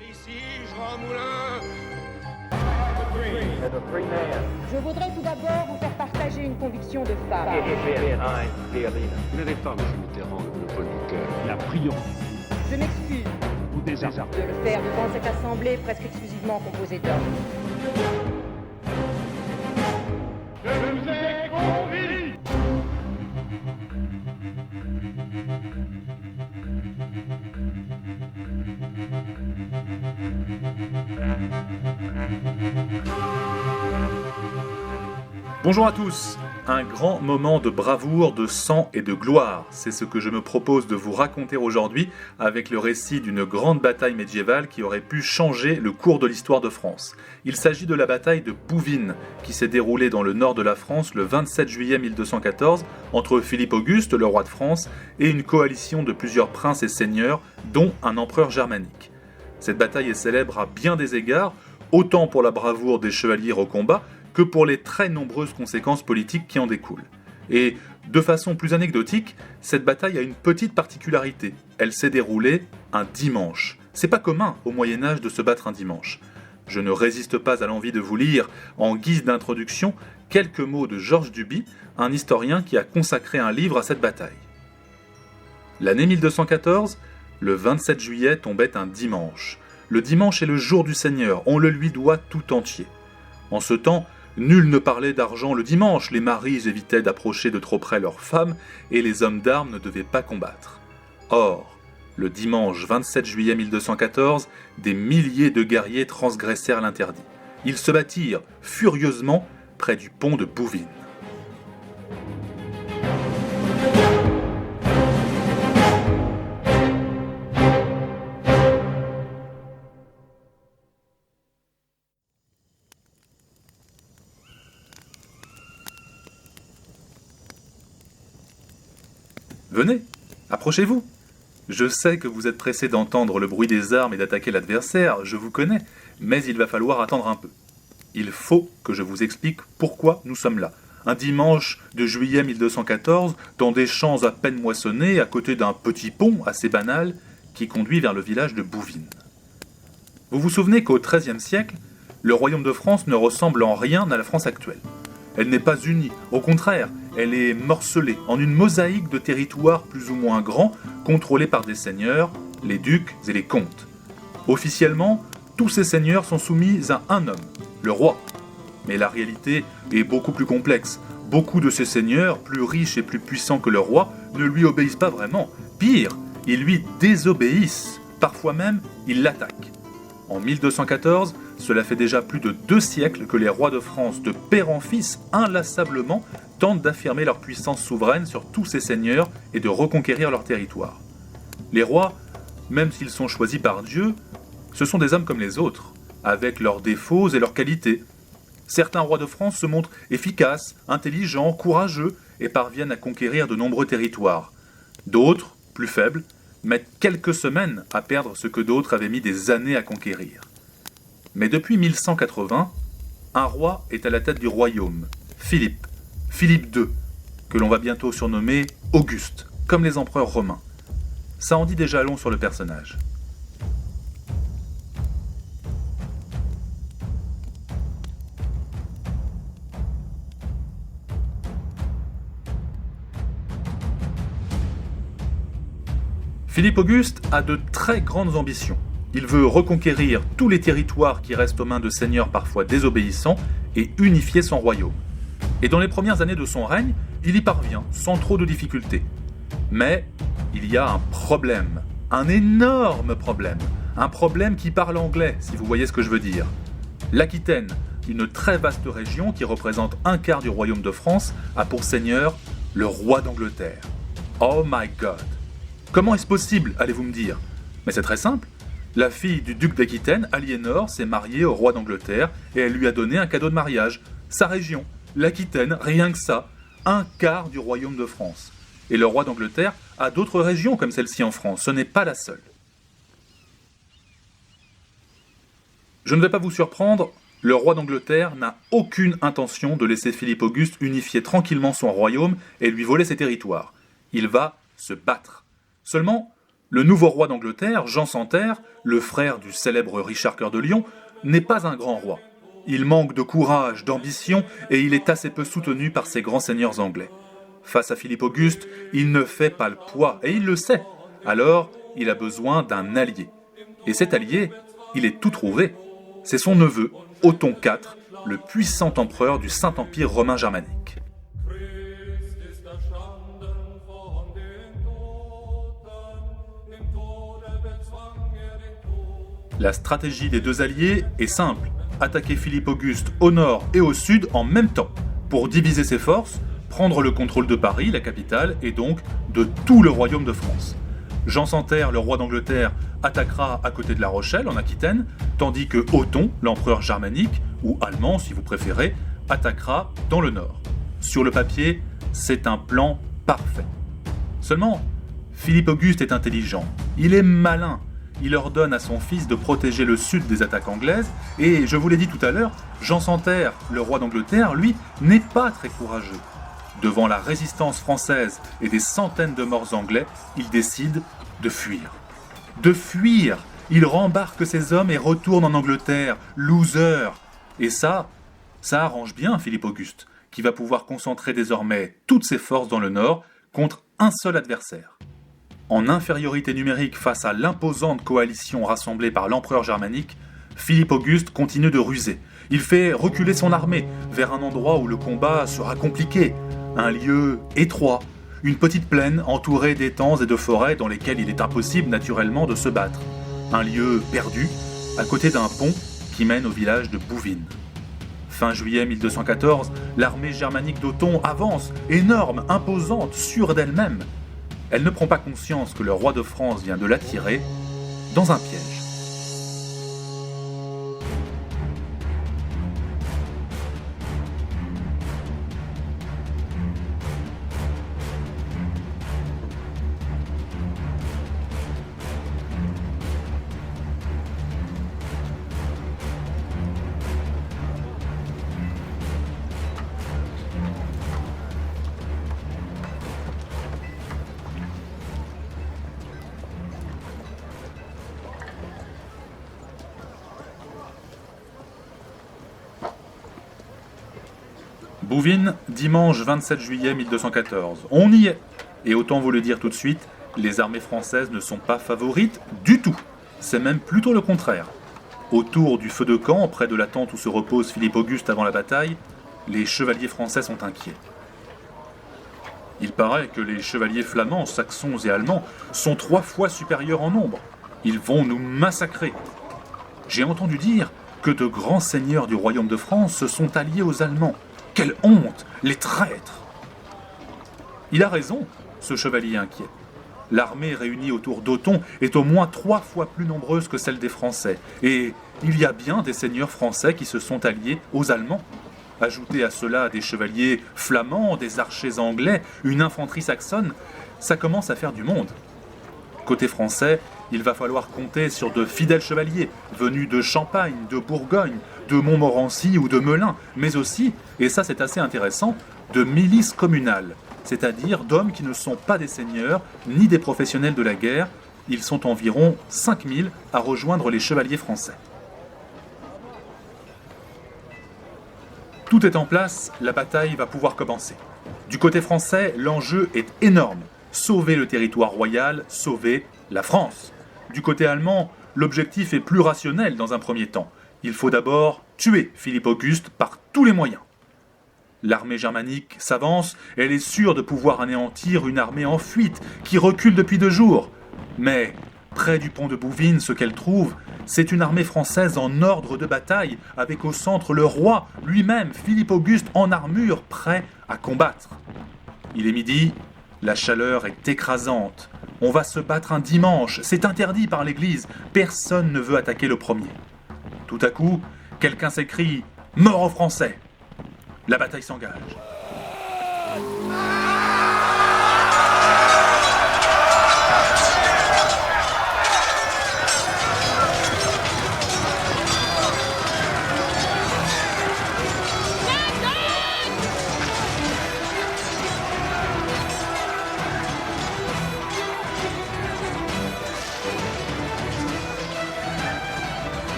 Ici, Jean Moulin. Je voudrais tout d'abord vous faire partager une conviction de femme. Vous n'avez pas, M. Mitterrand, le monopole du cœur. La priorité. Je m'excuse Ou des arts. de le faire devant cette assemblée presque exclusivement composée d'hommes. Je vous ai convié. Bonjour à tous. Un grand moment de bravoure, de sang et de gloire, c'est ce que je me propose de vous raconter aujourd'hui avec le récit d'une grande bataille médiévale qui aurait pu changer le cours de l'histoire de France. Il s'agit de la bataille de Bouvines, qui s'est déroulée dans le nord de la France le 27 juillet 1214 entre Philippe Auguste, le roi de France, et une coalition de plusieurs princes et seigneurs, dont un empereur germanique. Cette bataille est célèbre à bien des égards, autant pour la bravoure des chevaliers au combat, que pour les très nombreuses conséquences politiques qui en découlent. Et de façon plus anecdotique, cette bataille a une petite particularité. Elle s'est déroulée un dimanche. C'est pas commun au Moyen-Âge de se battre un dimanche. Je ne résiste pas à l'envie de vous lire, en guise d'introduction, quelques mots de Georges Duby, un historien qui a consacré un livre à cette bataille. L'année 1214, le 27 juillet tombait un dimanche. Le dimanche est le jour du Seigneur, on le lui doit tout entier. En ce temps, nul ne parlait d'argent le dimanche, les maris évitaient d'approcher de trop près leurs femmes et les hommes d'armes ne devaient pas combattre. Or, le dimanche 27 juillet 1214, des milliers de guerriers transgressèrent l'interdit. Ils se battirent furieusement près du pont de Bouvines. Venez, approchez-vous. Je sais que vous êtes pressé d'entendre le bruit des armes et d'attaquer l'adversaire, je vous connais, mais il va falloir attendre un peu. Il faut que je vous explique pourquoi nous sommes là. Un dimanche de juillet 1214, dans des champs à peine moissonnés, à côté d'un petit pont assez banal, qui conduit vers le village de Bouvines. Vous vous souvenez qu'au XIIIe siècle, le royaume de France ne ressemble en rien à la France actuelle. Elle n'est pas unie, au contraire, elle est morcelée en une mosaïque de territoires plus ou moins grands, contrôlés par des seigneurs, les ducs et les comtes. Officiellement, tous ces seigneurs sont soumis à un homme, le roi. Mais la réalité est beaucoup plus complexe. Beaucoup de ces seigneurs, plus riches et plus puissants que le roi, ne lui obéissent pas vraiment. Pire, ils lui désobéissent. Parfois même, ils l'attaquent. En 1214, cela fait déjà plus de 2 siècles que les rois de France, de père en fils, inlassablement, tentent d'affirmer leur puissance souveraine sur tous ces seigneurs et de reconquérir leur territoire. Les rois, même s'ils sont choisis par Dieu, ce sont des hommes comme les autres, avec leurs défauts et leurs qualités. Certains rois de France se montrent efficaces, intelligents, courageux et parviennent à conquérir de nombreux territoires. D'autres, plus faibles, mettent quelques semaines à perdre ce que d'autres avaient mis des années à conquérir. Mais depuis 1180, un roi est à la tête du royaume, Philippe II, que l'on va bientôt surnommer Auguste, comme les empereurs romains. Ça en dit déjà long sur le personnage. Philippe Auguste a de très grandes ambitions. Il veut reconquérir tous les territoires qui restent aux mains de seigneurs parfois désobéissants et unifier son royaume. Et dans les premières années de son règne, il y parvient sans trop de difficultés. Mais il y a un problème, un énorme problème, un problème qui parle anglais, si vous voyez ce que je veux dire. L'Aquitaine, une très vaste région qui représente un quart du royaume de France, a pour seigneur le roi d'Angleterre. Oh my God! Comment est-ce possible, allez-vous me dire? Mais c'est très simple. La fille du duc d'Aquitaine, Aliénor, s'est mariée au roi d'Angleterre et elle lui a donné un cadeau de mariage. Sa région, l'Aquitaine, rien que ça, un quart du royaume de France. Et le roi d'Angleterre a d'autres régions comme celle-ci en France, ce n'est pas la seule. Je ne vais pas vous surprendre, le roi d'Angleterre n'a aucune intention de laisser Philippe Auguste unifier tranquillement son royaume et lui voler ses territoires. Il va se battre. Seulement, Le nouveau roi d'Angleterre, Jean Santerre, le frère du célèbre Richard Cœur de Lion, n'est pas un grand roi. Il manque de courage, d'ambition, et il est assez peu soutenu par ses grands seigneurs anglais. Face à Philippe Auguste, il ne fait pas le poids, et il le sait. Alors, il a besoin d'un allié. Et cet allié, il est tout trouvé. C'est son neveu, Othon IV, le puissant empereur du Saint-Empire romain germanique. La stratégie des deux alliés est simple, attaquer Philippe Auguste au nord et au sud en même temps, pour diviser ses forces, prendre le contrôle de Paris, la capitale, et donc de tout le royaume de France. Jean Santerre, le roi d'Angleterre, attaquera à côté de La Rochelle, en Aquitaine, tandis que Othon, l'empereur germanique, ou allemand si vous préférez, attaquera dans le nord. Sur le papier, c'est un plan parfait. Seulement, Philippe Auguste est intelligent, il est malin. Il ordonne à son fils de protéger le sud des attaques anglaises, et je vous l'ai dit tout à l'heure, Jean Santerre, le roi d'Angleterre, lui, n'est pas très courageux. Devant la résistance française et des centaines de morts anglais, il décide de fuir. De fuir! Il rembarque ses hommes et retourne en Angleterre, loser! Et ça arrange bien Philippe Auguste, qui va pouvoir concentrer désormais toutes ses forces dans le nord contre un seul adversaire. En infériorité numérique face à l'imposante coalition rassemblée par l'empereur germanique, Philippe Auguste continue de ruser. Il fait reculer son armée vers un endroit où le combat sera compliqué, un lieu étroit, une petite plaine entourée d'étangs et de forêts dans lesquels il est impossible naturellement de se battre. Un lieu perdu, à côté d'un pont qui mène au village de Bouvines. Fin juillet 1214, l'armée germanique d'Othon avance, énorme, imposante, sûre d'elle-même. Elle ne prend pas conscience que le roi de France vient de l'attirer dans un piège. Bouvines, dimanche 27 juillet 1214. On y est. Et autant vous le dire tout de suite, les armées françaises ne sont pas favorites du tout. C'est même plutôt le contraire. Autour du feu de camp, près de la tente où se repose Philippe Auguste avant la bataille, les chevaliers français sont inquiets. Il paraît que les chevaliers flamands, saxons et allemands sont 3 fois supérieurs en nombre. Ils vont nous massacrer. J'ai entendu dire que de grands seigneurs du royaume de France se sont alliés aux Allemands. Quelle honte! Les traîtres! Il a raison, ce chevalier inquiet. L'armée réunie autour d'Othon est au moins 3 fois plus nombreuse que celle des Français. Et il y a bien des seigneurs français qui se sont alliés aux Allemands. Ajoutez à cela des chevaliers flamands, des archers anglais, une infanterie saxonne, ça commence à faire du monde. Côté français, il va falloir compter sur de fidèles chevaliers, venus de Champagne, de Bourgogne, de Montmorency ou de Melun, mais aussi, et ça c'est assez intéressant, de milices communales, c'est-à-dire d'hommes qui ne sont pas des seigneurs ni des professionnels de la guerre. Ils sont environ 5000 à rejoindre les chevaliers français. Tout est en place, la bataille va pouvoir commencer. Du côté français, l'enjeu est énorme. Sauver le territoire royal, sauver la France. Du côté allemand, l'objectif est plus rationnel dans un premier temps. Il faut d'abord tuer Philippe Auguste par tous les moyens. L'armée germanique s'avance, elle est sûre de pouvoir anéantir une armée en fuite qui recule depuis 2 jours. Mais près du pont de Bouvines, ce qu'elle trouve, c'est une armée française en ordre de bataille, avec au centre le roi lui-même, Philippe Auguste, en armure, prêt à combattre. Il est midi, la chaleur est écrasante. On va se battre un dimanche, c'est interdit par l'Église, personne ne veut attaquer le premier. Tout à coup, quelqu'un s'écrie « Mort aux Français !» La bataille s'engage.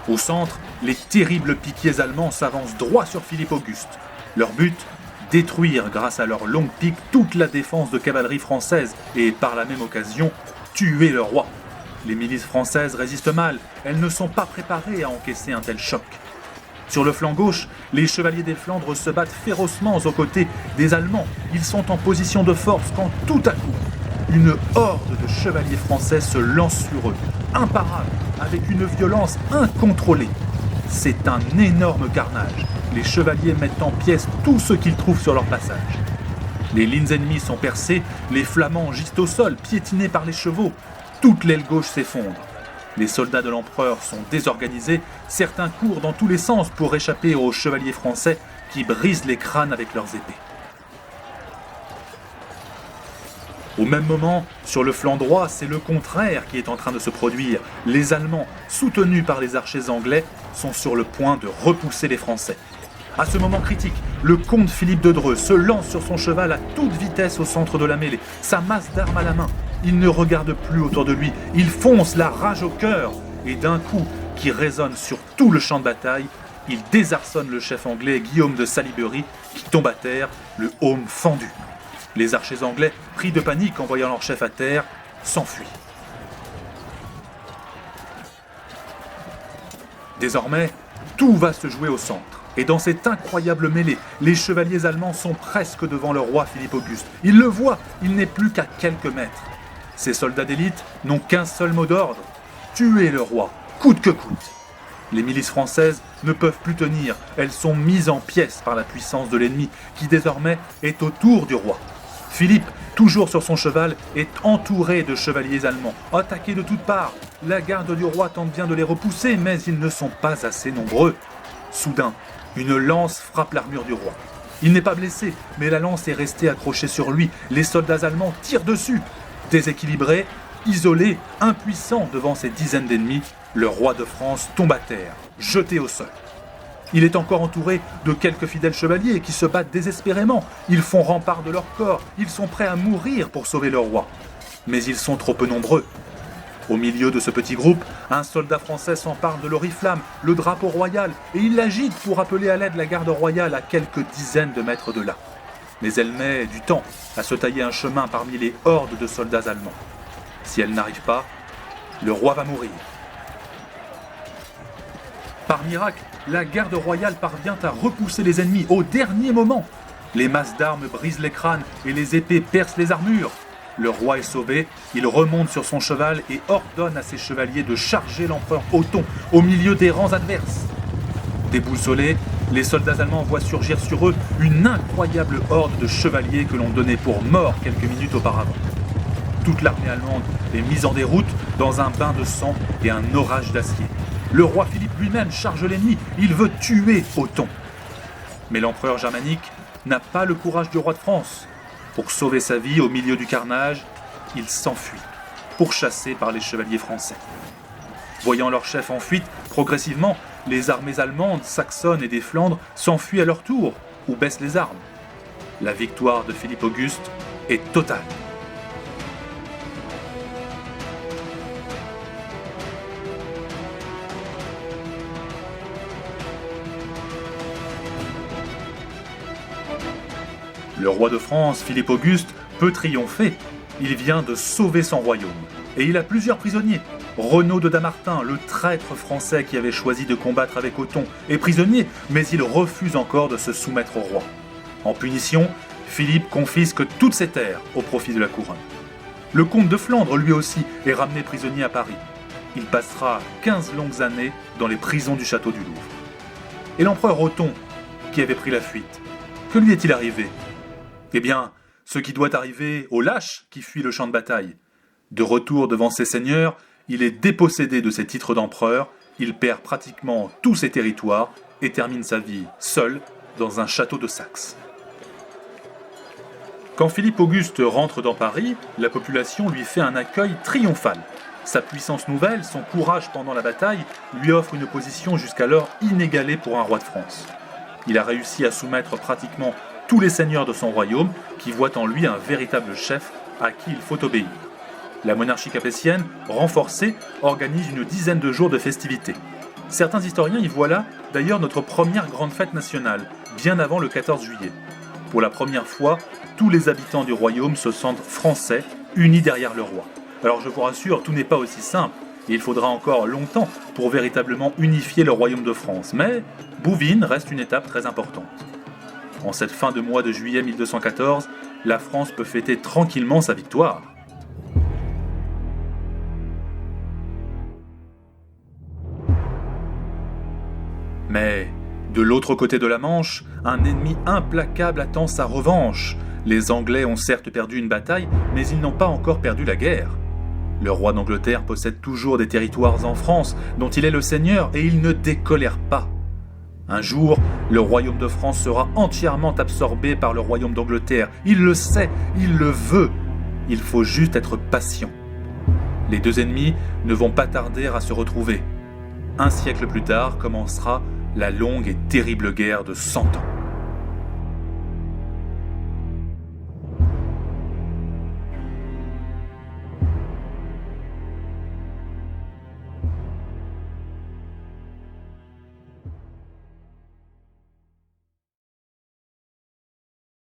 Au centre, les terribles piquiers allemands s'avancent droit sur Philippe Auguste. Leur but, détruire grâce à leurs longues piques toute la défense de cavalerie française et par la même occasion, tuer le roi. Les milices françaises résistent mal, elles ne sont pas préparées à encaisser un tel choc. Sur le flanc gauche, les chevaliers des Flandres se battent férocement aux côtés des Allemands. Ils sont en position de force quand tout à coup, une horde de chevaliers français se lance sur eux, imparables, avec une violence incontrôlée. C'est un énorme carnage. Les chevaliers mettent en pièces tout ce qu'ils trouvent sur leur passage. Les lignes ennemies sont percées, les Flamands gisent au sol, piétinés par les chevaux. Toute l'aile gauche s'effondre. Les soldats de l'empereur sont désorganisés, certains courent dans tous les sens pour échapper aux chevaliers français qui brisent les crânes avec leurs épées. Au même moment, sur le flanc droit, c'est le contraire qui est en train de se produire. Les Allemands, soutenus par les archers anglais, sont sur le point de repousser les Français. À ce moment critique, le comte Philippe de Dreux se lance sur son cheval à toute vitesse au centre de la mêlée, sa masse d'armes à la main. Il ne regarde plus autour de lui, il fonce la rage au cœur, et d'un coup qui résonne sur tout le champ de bataille, il désarçonne le chef anglais Guillaume de Salisbury, qui tombe à terre, le aume fendu. Les archers anglais, pris de panique en voyant leur chef à terre, s'enfuient. Désormais, tout va se jouer au centre. Et dans cette incroyable mêlée, les chevaliers allemands sont presque devant le roi Philippe Auguste. Ils le voient, il n'est plus qu'à quelques mètres. Ces soldats d'élite n'ont qu'un seul mot d'ordre, tuer le roi, coûte que coûte. Les milices françaises ne peuvent plus tenir, elles sont mises en pièces par la puissance de l'ennemi, qui désormais est autour du roi. Philippe, toujours sur son cheval, est entouré de chevaliers allemands, attaqués de toutes parts. La garde du roi tente bien de les repousser, mais ils ne sont pas assez nombreux. Soudain, une lance frappe l'armure du roi. Il n'est pas blessé, mais la lance est restée accrochée sur lui. Les soldats allemands tirent dessus. Déséquilibré, isolé, impuissant devant ces dizaines d'ennemis, le roi de France tombe à terre, jeté au sol. Il est encore entouré de quelques fidèles chevaliers qui se battent désespérément. Ils font rempart de leur corps, ils sont prêts à mourir pour sauver leur roi. Mais ils sont trop peu nombreux. Au milieu de ce petit groupe, un soldat français s'empare de l'oriflamme, le drapeau royal, et il l'agite pour appeler à l'aide la garde royale à quelques dizaines de mètres de là. Mais elle met du temps à se tailler un chemin parmi les hordes de soldats allemands. Si elle n'arrive pas, le roi va mourir. Par miracle, la garde royale parvient à repousser les ennemis au dernier moment. Les masses d'armes brisent les crânes et les épées percent les armures. Le roi est sauvé, il remonte sur son cheval et ordonne à ses chevaliers de charger l'empereur Othon au milieu des rangs adverses. Déboussolés, les soldats allemands voient surgir sur eux une incroyable horde de chevaliers que l'on donnait pour morts quelques minutes auparavant. Toute l'armée allemande est mise en déroute dans un bain de sang et un orage d'acier. Le roi Philippe lui-même charge l'ennemi, il veut tuer Othon. Mais l'empereur germanique n'a pas le courage du roi de France. Pour sauver sa vie au milieu du carnage, il s'enfuit, pourchassé par les chevaliers français. Voyant leur chef en fuite, progressivement, les armées allemandes, saxonnes et des Flandres s'enfuient à leur tour ou baissent les armes. La victoire de Philippe Auguste est totale. Le roi de France, Philippe Auguste, peut triompher. Il vient de sauver son royaume. Et il a plusieurs prisonniers. Renaud de Damartin, le traître français qui avait choisi de combattre avec Othon, est prisonnier, mais il refuse encore de se soumettre au roi. En punition, Philippe confisque toutes ses terres au profit de la couronne. Le comte de Flandre, lui aussi, est ramené prisonnier à Paris. Il passera 15 longues années dans les prisons du château du Louvre. Et l'empereur Othon, qui avait pris la fuite, que lui est-il arrivé ? Eh bien, ce qui doit arriver au lâche qui fuit le champ de bataille. De retour devant ses seigneurs, il est dépossédé de ses titres d'empereur, il perd pratiquement tous ses territoires et termine sa vie seul dans un château de Saxe. Quand Philippe Auguste rentre dans Paris, la population lui fait un accueil triomphal. Sa puissance nouvelle, son courage pendant la bataille, lui offrent une position jusqu'alors inégalée pour un roi de France. Il a réussi à soumettre pratiquement tous les seigneurs de son royaume qui voient en lui un véritable chef à qui il faut obéir. La monarchie capétienne, renforcée, organise une dizaine de jours de festivités. Certains historiens y voient là d'ailleurs notre première grande fête nationale, bien avant le 14 juillet. Pour la première fois, tous les habitants du royaume se sentent français, unis derrière le roi. Alors je vous rassure, tout n'est pas aussi simple, et il faudra encore longtemps pour véritablement unifier le royaume de France, mais Bouvines reste une étape très importante. En cette fin de mois de juillet 1214, la France peut fêter tranquillement sa victoire. Mais, de l'autre côté de la Manche, un ennemi implacable attend sa revanche. Les Anglais ont certes perdu une bataille, mais ils n'ont pas encore perdu la guerre. Le roi d'Angleterre possède toujours des territoires en France, dont il est le seigneur, et il ne décolère pas. Un jour, le royaume de France sera entièrement absorbé par le royaume d'Angleterre. Il le sait, il le veut. Il faut juste être patient. Les deux ennemis ne vont pas tarder à se retrouver. Un siècle plus tard commencera la longue et terrible guerre de 100 ans.